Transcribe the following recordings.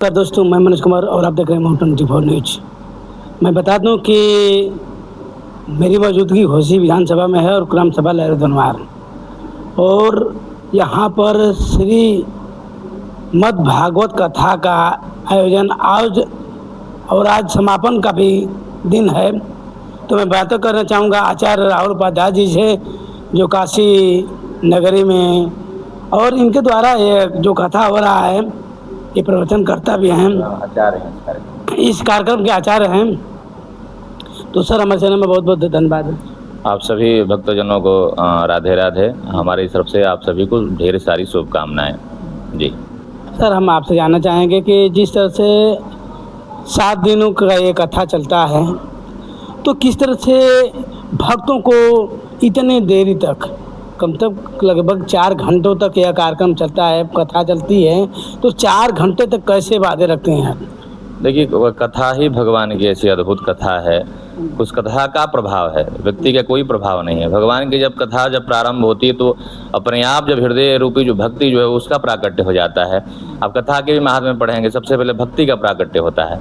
नमस्कार दोस्तों, मैं मनोज कुमार और आप देख रहे हैं माउंटेन 24 न्यूज। मैं बता दूं कि मेरी मौजूदगी घोसी विधानसभा में है और ग्राम सभा लहरा धनवार, और यहाँ पर श्री मद् भागवत कथा का आयोजन आज समापन का भी दिन है। तो मैं बातें करना चाहूँगा आचार्य राहुल उपाध्याय जी से, जो काशी नगरी में, और इनके द्वारा ये जो कथा हो रहा है, ये प्रवचनकर्ता भी हैं, आचार्य हैं, इस कार्यक्रम के आचार्य हैं। तो सर, हमारे चैनल में बहुत बहुत धन्यवाद। आप सभी भक्तजनों को राधे राधे। हमारी तरफ से आप सभी को ढेर सारी शुभकामनाएं जी। सर, हम आपसे जानना चाहेंगे कि जिस तरह से 7 दिनों का ये कथा चलता है, तो किस तरह से भक्तों को इतने देरी तक, कम तक लगभग 4 घंटों तक यह कार्यक्रम चलता है, कथा चलती है, तो 4 घंटे तक कैसे बांधे रखते हैं? देखिए, कथा ही भगवान की ऐसी अद्भुत कथा है। उस कथा का प्रभाव है, व्यक्ति का कोई प्रभाव नहीं है। भगवान की जब कथा प्रारंभ होती है तो अपने आप जब हृदय रूपी जो भक्ति जो है उसका प्राकट्य हो जाता है। आप कथा के भी महात्म्य पढ़ेंगे, सबसे पहले भक्ति का प्राकट्य होता है।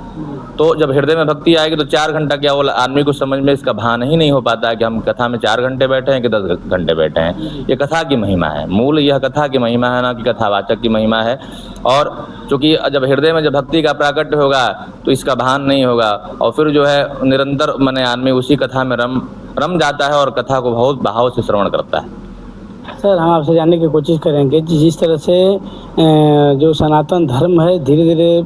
तो जब हृदय में भक्ति आएगी तो 4 घंटा क्या, वो आदमी को समझ में इसका भान ही नहीं हो पाता है कि हम कथा में 4 घंटे बैठे हैं कि 10 घंटे बैठे हैं। ये कथा की महिमा है, मूल यह कथा की महिमा है, ना कि कथावाचक की महिमा है। और चूँकि जब हृदय में जब भक्ति का प्राकट्य होगा तो इसका भान नहीं होगा, और फिर जो है निरंतर माने आदमी उसी कथा में रम जाता है और कथा को बहुत भाव से श्रवण करता है। सर, हम आपसे जानने की कोशिश करेंगे जिस तरह से जो सनातन धर्म है धीरे धीरे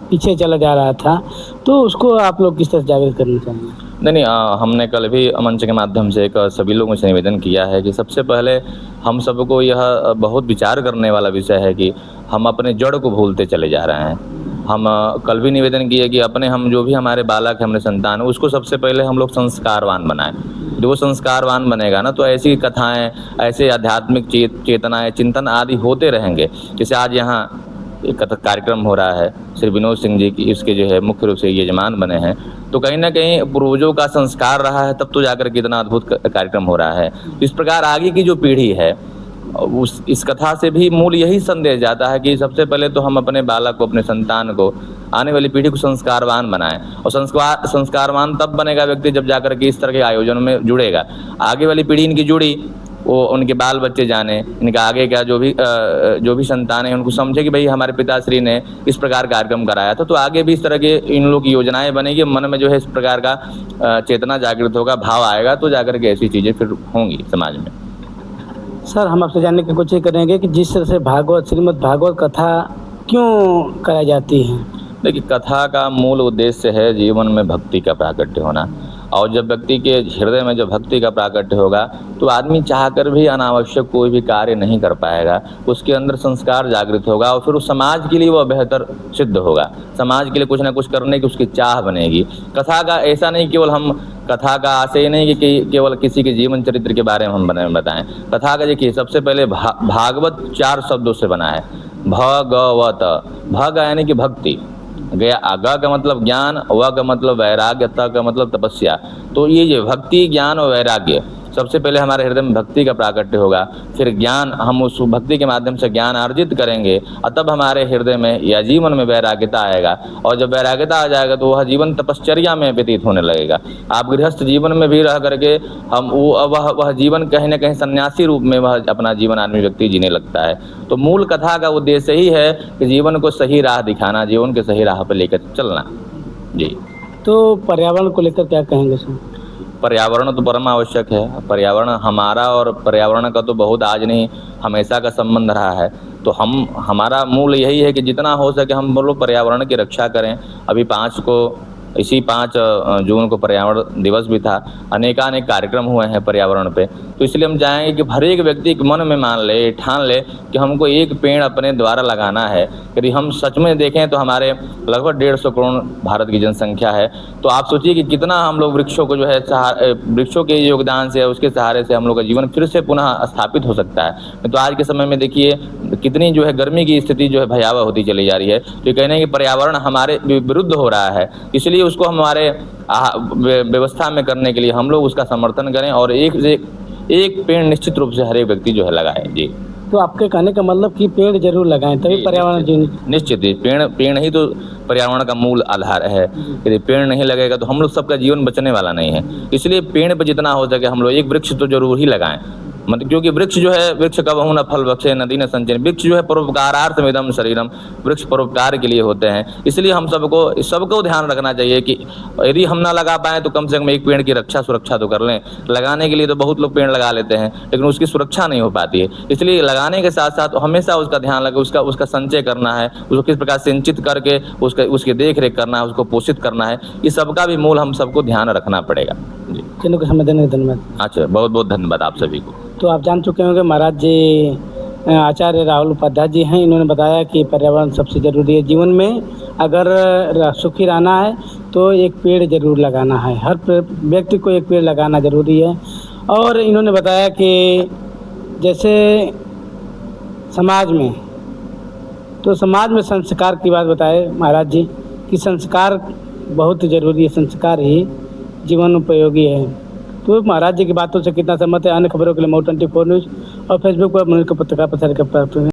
पीछे चला जा रहा था, तो उसको आप लोग किस तरह जागृत करना चाहेंगे? नहीं, हमने कल भी मंच के माध्यम से एक सभी लोगों से निवेदन किया है कि सबसे पहले हम सबको यह बहुत विचार करने वाला विषय है कि हम अपने जड़ को भूलते चले जा रहे हैं। हम कल भी निवेदन किए कि हम जो भी हमारे बालक है, हमारे संतान है, उसको सबसे पहले हम लोग संस्कारवान बनाएं। जो वो संस्कारवान बनेगा ना, तो ऐसी कथाएं, ऐसे आध्यात्मिक चेतनाएं, चिंतन आदि होते रहेंगे। जैसे आज यहाँ एक कार्यक्रम हो रहा है, श्री विनोद सिंह जी की, इसके जो है मुख्य रूप से यजमान बने हैं, तो कहीं ना कहीं पूर्वजों का संस्कार रहा है, तब तो जाकर के इतना अद्भुत कार्यक्रम हो रहा है। इस प्रकार आगे की जो पीढ़ी है, इस कथा से भी मूल यही संदेश जाता है कि सबसे पहले तो हम अपने बालक को, अपने संतान को, आने वाली पीढ़ी को संस्कारवान बनाएं। और संस्कारवान तब बनेगा व्यक्ति जब जाकर के इस तरह के आयोजन में जुड़ेगा। आगे वाली पीढ़ी इनकी जुड़ी, वो उनके बाल बच्चे जाने, इनका आगे का जो भी संतान है उनको समझे कि भाई हमारे पिताश्री ने इस प्रकार कार्यक्रम कराया था, तो आगे भी इस तरह के इन लोग की योजनाएं बनेगी। मन में जो है इस प्रकार का चेतना जागृत होगा, भाव आएगा, तो जाकर के ऐसी चीज़ें फिर होंगी समाज में। सर, हम आपसे जानने की कोशिश करेंगे कि जिस तरह से श्रीमद् भागवत कथा क्यों कराई जाती है? देखिए, कथा का मूल उद्देश्य है जीवन में भक्ति का प्राकट्य होना। और जब व्यक्ति के हृदय में जब भक्ति का प्राकट्य होगा तो आदमी चाहकर भी अनावश्यक कोई भी कार्य नहीं कर पाएगा। उसके अंदर संस्कार जागृत होगा और फिर उस समाज के लिए वह बेहतर सिद्ध होगा। समाज के लिए कुछ ना कुछ करने की उसकी चाह बनेगी। कथा का ऐसा नहीं, केवल हम कथा का आशय नहीं कि केवल किसी के जीवन चरित्र के बारे में हम बताएं। कथा का देखिए, सबसे पहले भागवत 4 शब्दों से बना है। भगवत, भग यानी कि भक्ति, गया, ग का मतलब ज्ञान, व का मतलब वैराग्य, त का मतलब तपस्या। तो ये जो भक्ति, ज्ञान और वैराग्य, सबसे पहले हमारे हृदय में भक्ति का प्राकट्य होगा, फिर ज्ञान, हम उस भक्ति के माध्यम से ज्ञान अर्जित करेंगे और तब हमारे हृदय में या जीवन में वैराग्यता आएगा। और जब वैराग्यता आ जाएगा तो वह जीवन तपश्चर्या में व्यतीत होने लगेगा। आप गृहस्थ जीवन में भी रह करके हम वह जीवन कहीं ना कहीं सन्यासी रूप में वह अपना जीवन आदमी व्यक्ति जीने लगता है। तो मूल कथा का उद्देश्य ही है कि जीवन को सही राह दिखाना, जीवन के सही राह पर लेकर चलना जी। तो पर्यावरण को लेकर क्या कहेंगे सर? पर्यावरण तो परम आवश्यक है। पर्यावरण हमारा और पर्यावरण का तो बहुत आज नहीं, हमेशा का संबंध रहा है। तो हमारा मूल यही है कि जितना हो सके हम लोग पर्यावरण की रक्षा करें। अभी 5 जून को पर्यावरण दिवस भी था, अनेकानेक कार्यक्रम हुए हैं पर्यावरण पे। तो इसलिए हम चाहेंगे कि हर एक व्यक्ति मन में ठान ले कि हमको एक पेड़ अपने द्वारा लगाना है। यदि हम सच में देखें तो हमारे लगभग 150 करोड़ भारत की जनसंख्या है। तो आप सोचिए कि कितना हम लोग वृक्षों को जो है वृक्षों के योगदान से, उसके सहारे से हम लोग का जीवन फिर से पुनः स्थापित हो सकता है। तो आज के समय में देखिए कितनी जो है गर्मी की स्थिति जो है भयावह होती चली जा रही है। तो ये कहने कि पर्यावरण हमारे विरुद्ध हो रहा है, इसलिए उसको हमारे व्यवस्था में करने के लिए हम लोग उसका समर्थन करें और एक पेड़ निश्चित रूप से हर एक व्यक्ति जो है लगाए जी। तो आपके कहने का मतलब कि पेड़ जरूर लगाएं तभी जी, पर्यावरण निश्चित ही पेड़ पेड़ ही तो पर्यावरण का मूल आधार है। यदि पेड़ नहीं लगेगा तो हम लोग सबका जीवन बचने वाला नहीं है। इसलिए पेड़ पे जितना हो सके हम लोग एक वृक्ष तो जरूर ही लगाएं। मतलब क्योंकि वृक्ष जो है, वृक्ष कबहु न फल बख्शे नदी न संचय, वृक्ष जो है परोपकारार्थमिदं शरीरम, वृक्ष परोपकार के लिए होते हैं। इसलिए हम सबको ध्यान रखना चाहिए कि यदि हम ना लगा पाएं तो कम से कम एक पेड़ की रक्षा सुरक्षा तो कर लें। लगाने के लिए तो बहुत लोग पेड़ लगा लेते हैं लेकिन उसकी सुरक्षा नहीं हो पाती है। इसलिए लगाने के साथ साथ हमेशा उसका ध्यान रखें, उसका संचय करना है, उसको किस प्रकार सिंचित करके उसकी देख रेख करना है, उसको पोषित करना है। ये सबका भी मूल हम सबको ध्यान रखना पड़ेगा। जी चलो कुछ समय देने के धन्यवाद। अच्छा, बहुत बहुत धन्यवाद आप सभी को। तो आप जान चुके होंगे महाराज जी आचार्य राहुल उपाध्याय जी हैं। इन्होंने बताया कि पर्यावरण सबसे ज़रूरी है जीवन में। अगर सुखी रहना है तो एक पेड़ ज़रूर लगाना है, हर व्यक्ति को एक पेड़ लगाना ज़रूरी है। और इन्होंने बताया कि जैसे समाज में, तो समाज में संस्कार की बात बताए महाराज जी कि संस्कार बहुत ज़रूरी है, संस्कार ही जीवन उपयोगी है। तो महाराज जी की बातों से कितना सहमत है। अन्य खबरों के लिए Mou24 न्यूज़ और फेसबुक पर पत्रकार प्रसारित करते हैं।